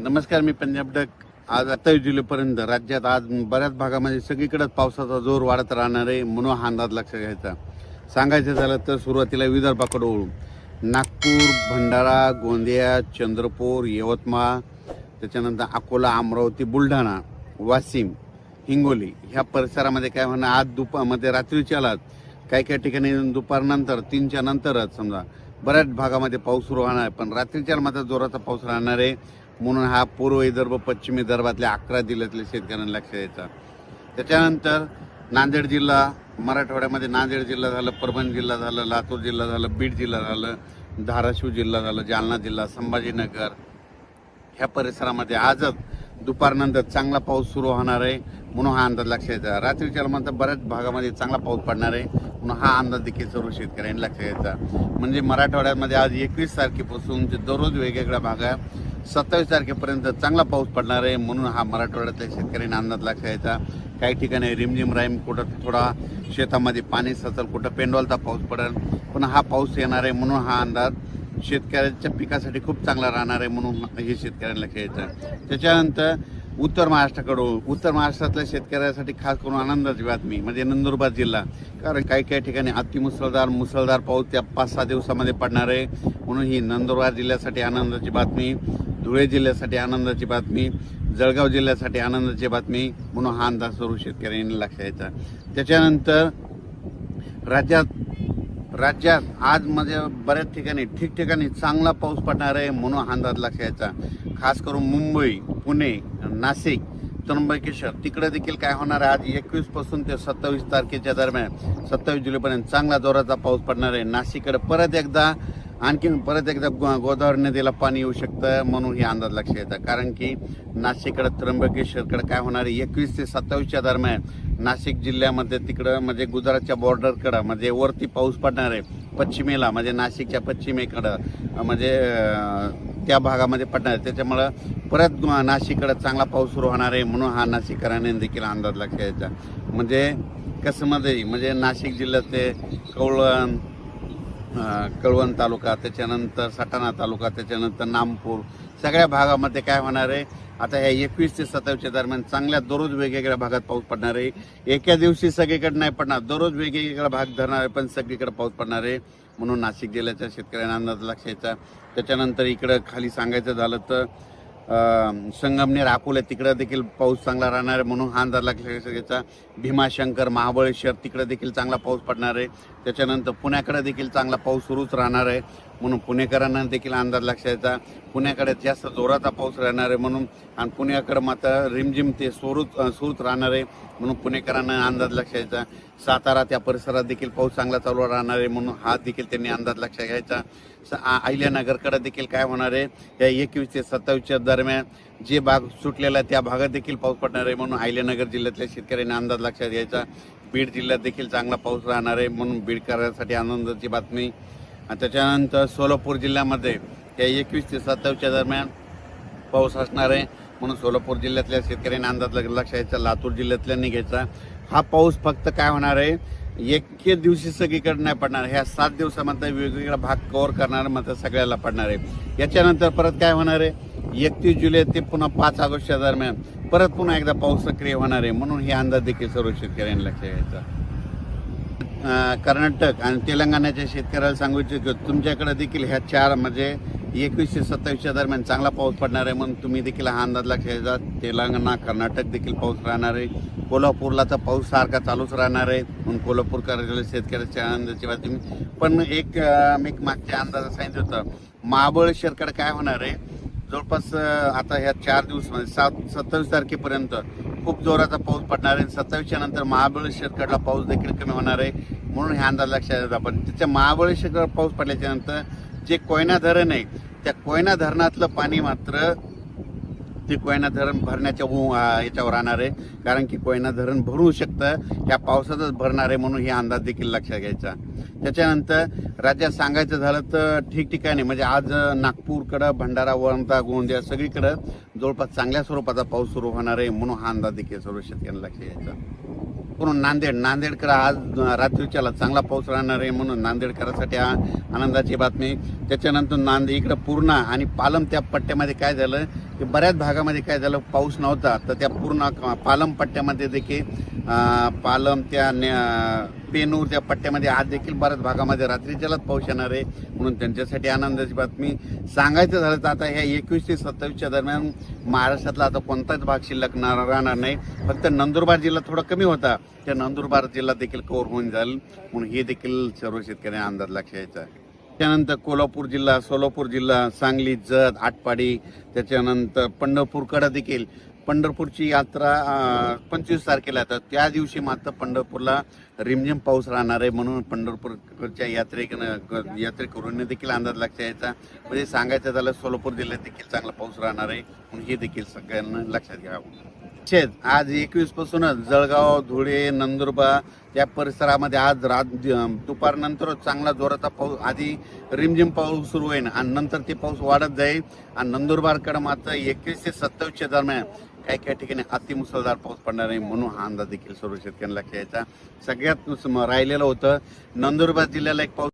नमस्कार, मी पंजाब डक. आज 28 जुलैपर्यंत राज्यात आज बऱ्याच भागामध्ये सगळीकडेच पावसाचा जोर वाढत राहणार आहे, म्हणून हा अंदाज लक्षात घ्यायचा. सांगायचं झालं तर सुरुवातीला विदर्भाकडे वळू. नागपूर, भंडारा, गोंदिया, चंद्रपूर, यवतमाळ, त्याच्यानंतर अकोला, अमरावती, बुलढाणा, वाशिम, हिंगोली ह्या परिसरामध्ये काय म्हणा आज दुपारमध्ये रात्रीच्या काही काही ठिकाणी दुपारनंतर 3च्या नंतरच समजा बऱ्याच भागामध्ये पाऊस सुरू होणार आहे. पण रात्रीच्या मात्र जोराचा पाऊस राहणार आहे, म्हणून हा पूर्व विदर्भ, पश्चिम विदर्भातल्या 11 जिल्ह्यातल्या शेतकऱ्यांना लक्ष द्यायचा. त्याच्यानंतर नांदेड जिल्हा, मराठवाड्यामध्ये नांदेड जिल्हा झालं, परभणी जिल्हा झालं, लातूर जिल्हा झालं, बीड जिल्हा झालं, धाराशिव जिल्हा झालं, जालना जिल्हा, संभाजीनगर ह्या परिसरामध्ये आजच दुपारनंतर चांगला पाऊस सुरू होणार आहे, म्हणून हा अंदाज लक्षात घ्यायचा. रात्रीच्या नंतर बऱ्याच भागामध्ये चांगला पाऊस पडणार आहे, म्हणून हा अंदाज देखील सर्व शेतकऱ्यांनी लक्षात घ्यायचा. म्हणजे मराठवाड्यामध्ये आज 21 तारखेपासून दररोज वेगवेगळ्या भागात 27 तारखेपर्यंत चांगला पाऊस पडणार आहे, म्हणून हा मराठवाड्यातल्या शेतकऱ्यांनी अंदाज लक्षात घ्यायचा. काही ठिकाणी रिमझिम राईम, कुठं थोडा शेतामध्ये पाणी साचल, कुठं पेंडॉलचा पाऊस पडेल, पण हा पाऊस येणार आहे, म्हणून हा अंदाज शेतकऱ्यांच्या पिकासाठी खूप चांगला राहणार आहे, म्हणून हे शेतकऱ्यांना लक्षात घ्यायचं. त्याच्यानंतर उत्तर महाराष्ट्रातल्या शेतकऱ्यांसाठी खास करून आनंदाची बातमी म्हणजे नंदुरबार जिल्हा. कारण काही काही ठिकाणी मुसळधार पाऊस त्या 5-6 दिवसामध्ये पडणार आहे, म्हणून ही नंदुरबार जिल्ह्यासाठी आनंदाची बातमी, धुळे जिल्ह्यासाठी आनंदाची बातमी, जळगाव जिल्ह्यासाठी आनंदाची बातमी, म्हणून हा अंदाज सर्व शेतकऱ्यांनी लक्षात घ्यायचा. त्याच्यानंतर राज्यात आज म्हणजे बऱ्याच ठिकाणी ठिकठिकाणी चांगला पाऊस पडणार आहे, म्हणून हा अंदाज लक्षात घ्यायचा. खास करून मुंबई, पुणे, नाशिक, त्र्यंबकेश्वर तिकडे देखील काय होणार आहे, आज 21 पासून ते 27 तारखेच्या दरम्यान 27 जुलैपर्यंत चांगला जोराचा पाऊस पडणार आहे. नाशिककडे परत एकदा गोदावरी नदीला पाणी येऊ शकतं, म्हणून हे अंदाज लक्षात येतात. कारण की नाशिककडे, त्र्यंबकेश्वरकडे काय होणार आहे 21 ते 27च्या दरम्यान नाशिक जिल्ह्यामध्ये तिकडं म्हणजे गुजरातच्या बॉर्डरकडं म्हणजे वरती पाऊस पडणार आहे. पश्चिमेला म्हणजे नाशिकच्या पश्चिमेकडं म्हणजे त्या भागामध्ये पडणार आहे. त्याच्यामुळं परत नाशिककडे चांगला पाऊस सुरू होणार आहे, म्हणून हा नाशिककरांनी देखील अंदाज लक्षात घ्यायचा. म्हणजे कसं म्हणजे नाशिक जिल्ह्यातले कळवण तालुका, त्याच्यानंतर सटाणा तालुका, त्याच्यानंतर नामपूर सगळ्या भागामध्ये काय होणार आहे, आता ह्या 21 ते 27च्या दरम्यान चांगल्या दररोज वेगवेगळ्या भागात पाऊस पडणार आहे. एका दिवशी सगळीकडे नाही पडणार, दररोज वेगवेगळा भाग धरणार आहे, पण सगळीकडे पाऊस पडणार आहे, म्हणून नाशिक जिल्ह्याच्या शेतकऱ्यांना अंदाज लक्षात घ्यायचा. त्याच्यानंतर इकडं खाली सांगायचं झालं तर संगमनेर, अकोला तिकडं देखील पाऊस चांगला राहणार आहे, म्हणून हा अंदाज लक्षात घ्यायचा. भीमाशंकर, महाबळेश्वर तिकडं देखील चांगला पाऊस पडणार आहे. त्याच्यानंतर पुण्याकडे देखील चांगला पाऊस सुरूच राहणार आहे, म्हणून पुणेकरांना देखील अंदाज लक्षात घ्यायचा. पुण्याकडे जास्त जोराचा पाऊस राहणार आहे, म्हणून आणि पुण्याकडे मात्र रिमझिम ते सुरूच राहणार आहे, म्हणून पुणेकरांना अंदाज लक्षात घ्यायचा. सातारा त्या परिसरात देखील पाऊस चांगला चालू राहणार आहे, म्हणून हा देखील त्यांनी अंदाज लक्षात घ्यायचा. अहिल्यानगरकडे देखील काय होणार आहे या 21 ते 27च्या दरम्यान जे भाग सुटलेला त्या भागात देखील पाऊस पडणार आहे, म्हणून अहिल्यानगर जिल्ह्यातल्या शेतकऱ्यांनी अंदाज लक्षात घ्यायचा. बीड जिल्ह्यात देखील चांगला पाऊस राहणार आहे, म्हणून बीडकरांसाठी आनंदाची बातमी. आणि त्याच्यानंतर सोलापूर जिल्ह्यामध्ये या 21 ते 27च्या दरम्यान पाऊस असणार आहे, म्हणून सोलापूर जिल्ह्यातल्या शेतकऱ्यांनी अंदाज लक्षात घ्यायचा. लातूर जिल्ह्यातल्यांनी घ्यायचा. हा पाऊस फक्त काय होणार आहे एके दिवशी सगळीकडे नाही पडणार, ह्या 7 दिवसामध्ये वेगवेगळा भाग कव्हर करणार मात्र सगळ्याला पडणार आहे. याच्यानंतर परत काय होणार आहे 31 जुलै ते पुन्हा 5 ऑगस्टच्या दरम्यान परत पुन्हा एकदा पाऊस सक्रिय होणार आहे, म्हणून हे अंदाज देखील सर्व शेतकऱ्यांनी लक्षात घ्यायचा. कर्नाटक आणि तेलंगणाच्या शेतकऱ्याला सांगू इच्छितो तुमच्याकडे देखील ह्या 4 म्हणजे 21 ते 27च्या दरम्यान चांगला पाऊस पडणार आहे, म्हणून तुम्ही देखील हा अंदाज लक्षात घ्यायचा. तेलंगणा, कर्नाटक देखील पाऊस राहणार आहे. कोल्हापूरला तर पाऊस सारखा चालूच राहणार आहे, म्हणून कोल्हापूरकर शेतकऱ्याच्या आनंदाची बातमी. पण एक मागच्या अंदाजात सांगितलं होतं महाबळेश्वरकडे काय होणार आहे जवळपास आता ह्या 4 दिवसामध्ये 27 तारखेपर्यंत खूप जोराचा पाऊस पडणार आहे. 27च्या नंतर महाबळेश्वरकडला पाऊस देखील कमी होणार आहे, म्हणून हे अंदाज लक्षात येतात. पण त्याच्या महाबळेश्वरकडे पाऊस पडल्याच्या नंतर जे कोयना धरण आहे त्या कोयना धरणातलं पाणी मात्र ते कोयना धरण भरण्याच्या याच्यावर राहणार आहे, कारण की कोयना धरण भरू शकतं या पावसातच भरणार आहे, म्हणून हे अंदाज देखील लक्षात घ्यायचा. त्याच्यानंतर राज्यात सांगायचं झालं तर ठिकठिकाणी म्हणजे आज नागपूरकडं, भंडारा, वर्धा, गोंदिया सगळीकडं जवळपास चांगल्या स्वरूपाचा पाऊस सुरू होणार आहे, म्हणून हा अंदाज देखील सर्व शेतकऱ्यांना लक्षात घ्यायचा. करून नांदेडकर आज रात्रीच्याला चांगला पाऊस राहणार आहे म्हणून नांदेडकरांसाठी हा आनंदाची बातमी. त्याच्यानंतर इकडं पूर्णा आणि पालम त्या पट्ट्यामध्ये काय झालं की बऱ्याच भागामध्ये काय झालं, पाऊस नव्हता, तर त्या पूर्ण पालम पट्ट्यामध्ये देखील पालम त्या पेनूर त्या पट्ट्यामध्ये आज देखील बऱ्याच भागामध्ये रात्रीच्यालाच पाऊस येणार आहे म्हणून त्यांच्यासाठी आनंदाची बातमी. सांगायचं झालं तर आता ह्या 21 ते 27च्या दरम्यान महाराष्ट्रातला आता कोणताच भाग शिल्लक राहणार नाही. फक्त नंदुरबार जिल्हा थोडा कमी होता, त्या नंदुरबार जिल्हा देखील कव्हर होऊन जाईल म्हणून हे देखील सर्व शेतकऱ्यांना अंदाज लक्ष यायचा आहे. त्यानंतर कोल्हापूर जिल्हा, सोलापूर जिल्हा, सांगली, जत, आटपाडी, त्याच्यानंतर पंढरपूरकडे देखील पंढरपूरची यात्रा 25 तारखेला, तर त्या दिवशी मात्र पंढरपूरला रिमझिम पाऊस राहणार आहे म्हणून पंढरपूरच्या यात्रेकरूंनी देखील अंदाज लक्ष यायचा. म्हणजे सांगायचं झालं सोलापूर जिल्ह्यात देखील चांगला पाऊस राहणार आहे म्हणून हे देखील सगळ्यांना लक्षात घ्यावं. आज 21 पासूनच जळगाव, धुळे, नंदुरबार या परिसरामध्ये आज दुपारनंतर चांगला जोराचा पाऊस, आधी रिमझिम पाऊस सुरू होईल आणि नंतर ते पाऊस वाढत जाईल. आणि नंदुरबारकडे मात्र 21 ते 27च्या दरम्यान काही ठिकाणी अतिमुसळधार पाऊस पडणार आहे म्हणून हा अंदाज देखील सर्व शेतकऱ्यांना लक्षात यायचा. सगळ्यात राहिलेलं होतं नंदुरबार जिल्ह्याला एक पाऊस